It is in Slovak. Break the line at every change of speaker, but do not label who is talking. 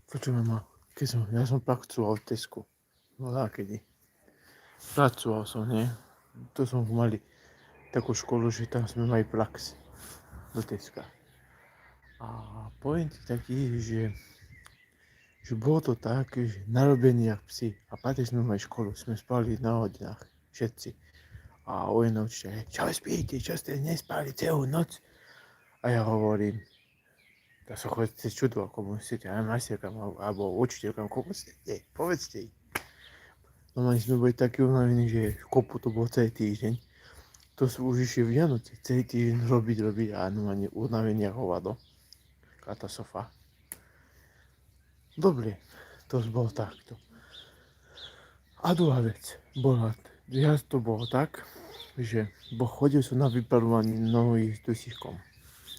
Počúvaj ma, ja som pracoval v Tesku, no kedy. Pracoval som, nie? To som mali takú školu, že tam sme mali prax do Teska. A poviem ti taký, že bolo to tak, že narobení jak psi. A patrí sme mali školu, sme spali na hodinách, všetci. A o jednou učiteľ, čo spíte, čo ste nespali celú noc? A ja hovorím, da sa chodíte čudo, ako musíte, aj majsterkám, alebo učiteľkám, koľko ste, povedzte ich. Normálne sme boli takí unavení, že kopu to bolo celý týždeň. To sú už išli v Vianoce, celý týždeň robiť a normálne unavení ako hovado. Katastrofa. Dobre, to bolo takto. A druhá vec bola, to bolo tak, že chodil som na vyparovanie nových s dusíkom.